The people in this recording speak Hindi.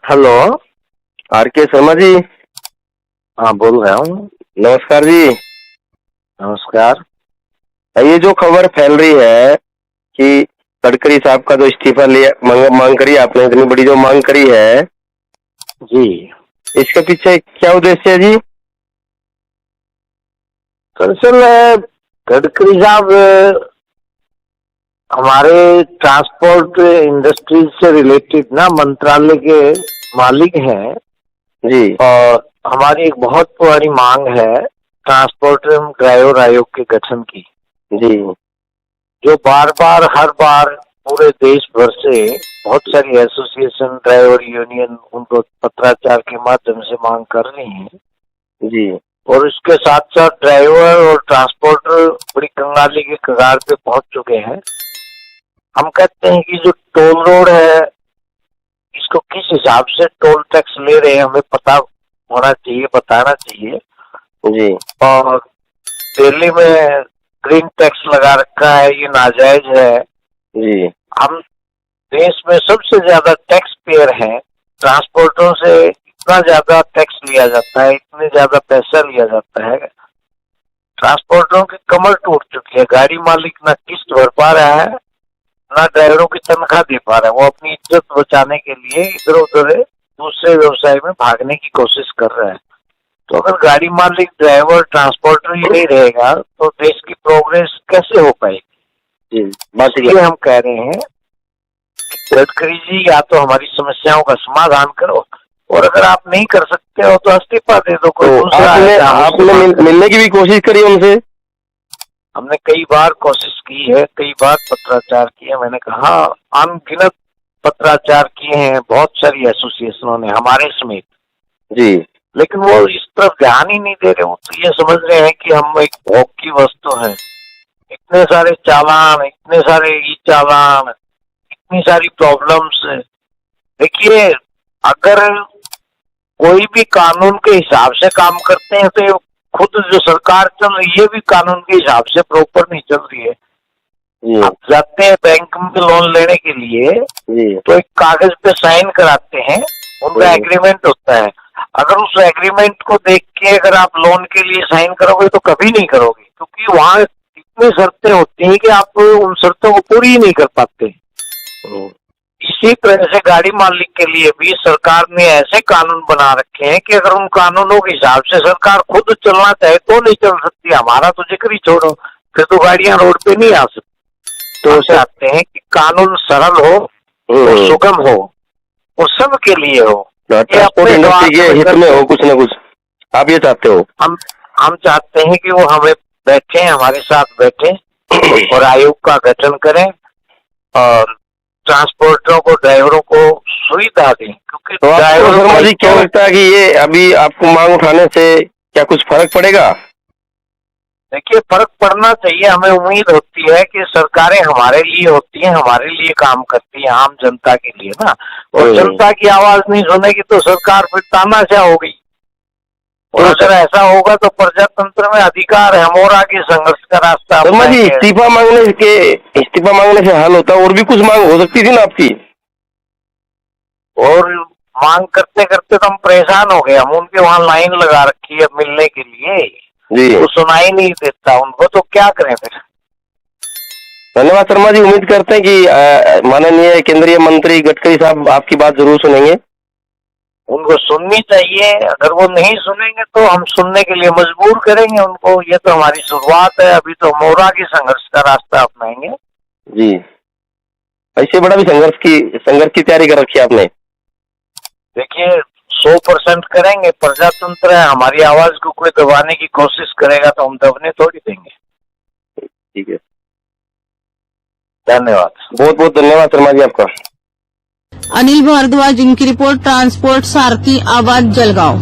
हेलो। आर के शर्मा जी। हाँ, बोल रहा हूँ। नमस्कार जी। नमस्कार। ये जो खबर फैल रही है कि गडकरी साहब का जो इस्तीफा लिया मांग करी आपने, इतनी बड़ी जो मांग करी है, जी, इसके पीछे क्या उद्देश्य है जी? दरअसल गडकरी साहब हमारे ट्रांसपोर्ट इंडस्ट्रीज से रिलेटेड ना मंत्रालय के मालिक हैं। जी और हमारी एक बहुत पुरानी मांग है ट्रांसपोर्ट एवं ड्राइवर आयोग के गठन की, जी जो बार बार हर बार पूरे देश भर से बहुत सारी एसोसिएशन, ड्राइवर यूनियन उनको पत्राचार के माध्यम से मांग कर रही हैं। जी और इसके साथ साथ ड्राइवर और ट्रांसपोर्टर बड़ी कंगाली के कगार पे पहुंच चुके हैं। हम कहते हैं कि जो टोल रोड है, इसको किस हिसाब से टोल टैक्स ले रहे हैं हमें पता होना चाहिए, बताना चाहिए। जी और दिल्ली में ग्रीन टैक्स लगा रखा है, ये नाजायज है। जी हम देश में सबसे ज्यादा टैक्स पेयर हैं। ट्रांसपोर्टरों से इतना ज्यादा टैक्स लिया जाता है, इतने ज्यादा पैसा लिया जाता है। ट्रांसपोर्टरों की कमर टूट चुकी है। गाड़ी मालिक ना किस्त भर पा रहा है, ना ड्राइवरों की तनख्वाह दे पा रहा है। वो अपनी इज्जत बचाने के लिए इधर उधर दूसरे व्यवसाय में भागने की कोशिश कर रहा है। तो अगर गाड़ी मालिक, ड्राइवर, ट्रांसपोर्टर ही नहीं रहेगा तो देश की प्रोग्रेस कैसे हो पाएगी? जी बात इसलिए हम कह रहे हैं गडकरी जी, या तो हमारी समस्याओं का समाधान करो, और अगर आप नहीं कर सकते हो तो इस्तीफा दे दो। कोई दूसरा आपने मिलने की भी कोशिश करी उनसे? हमने कई बार कोशिश की है, कई बार पत्राचार किए। मैंने कहा अनगिनत पत्राचार किए हैं बहुत सारी एसोसिएशनों ने, हमारे समेत। जी लेकिन वो इस तरफ ध्यान ही नहीं दे रहे। वो तो ये समझ रहे हैं कि हम एक भोग की वस्तु हैं। इतने सारे चालान, इतने सारे ई चालान, इतनी सारी प्रॉब्लम्स। देखिए, अगर कोई भी कानून के हिसाब से काम करते हैं तो खुद जो सरकार चल रही है भी कानून के हिसाब से प्रॉपर नहीं चल रही है। आप जाते हैं बैंक में लोन लेने के लिए तो एक कागज पे साइन कराते हैं, उनका एग्रीमेंट होता है। अगर उस एग्रीमेंट को देख के अगर आप लोन के लिए साइन करोगे तो कभी नहीं करोगे, क्योंकि वहां इतनी शर्तें होती हैं कि आप उन शर्तों को पूरी ही नहीं कर पाते। इसी तरह से गाड़ी मालिक के लिए भी सरकार ने ऐसे कानून बना रखे हैं कि अगर उन कानूनों के हिसाब से सरकार खुद चलना चाहे तो नहीं चल सकती। हमारा तो जिक्र ही छोड़ो, फिर तो गाड़ियां रोड पे नहीं आ सकती। तो चाहते हैं कि कानून सरल हो और सुगम हो और सबके लिए हो, ट्रांसपोर्ट इंडस्ट्री के हित में हो कुछ न कुछ। आप ये चाहते हो? हम चाहते हैं कि वो हमें बैठे, हमारे साथ बैठे और आयोग का गठन करें और ट्रांसपोर्टरों को, ड्राइवरों को सुविधा दें। क्योंकि तो आपको शर्मा जी क्या लगता है कि ये अभी आपको मांग उठाने से क्या कुछ फर्क पड़ेगा? देखिए, फर्क पड़ना चाहिए। हमें उम्मीद होती है कि सरकारें हमारे लिए होती हैं, हमारे लिए काम करती हैं, आम जनता के लिए ना। और जनता की आवाज नहीं सुनेगी तो सरकार फिर तानाशाह होगी। और अगर ऐसा होगा तो प्रजातंत्र में अधिकार है, हम और आगे संघर्ष का रास्ता। शर्मा जी, इस्तीफा मांगने से हल होता, और भी कुछ मांग हो सकती थी ना आपकी? और मांग करते करते तो हम परेशान हो गए। हम उनके वहाँ लाइन लगा रखी है मिलने के लिए, वो सुनाई नहीं देता उनको, तो क्या करें फिर। धन्यवाद शर्मा जी। उम्मीद करते हैं कि माननीय केंद्रीय मंत्री गडकरी साहब आपकी बात जरूर सुनेंगे। उनको सुननी चाहिए। अगर वो नहीं सुनेंगे तो हम सुनने के लिए मजबूर करेंगे उनको। ये तो हमारी शुरुआत है, अभी तो हम और आगे संघर्ष का रास्ता अपनाएंगे। जी, ऐसे बड़ा भी संघर्ष की तैयारी कर रखी है आपने? देखिए, 100% करेंगे। प्रजातंत्र है, हमारी आवाज को कोई दबाने की कोशिश करेगा तो हम दबने थोड़ी देंगे। ठीक है, धन्यवाद। बहुत बहुत धन्यवाद शर्मा जी आपका। अनिल भारद्वाज, इनकी रिपोर्ट, ट्रांसपोर्ट सारथी आवाज, जलगांव।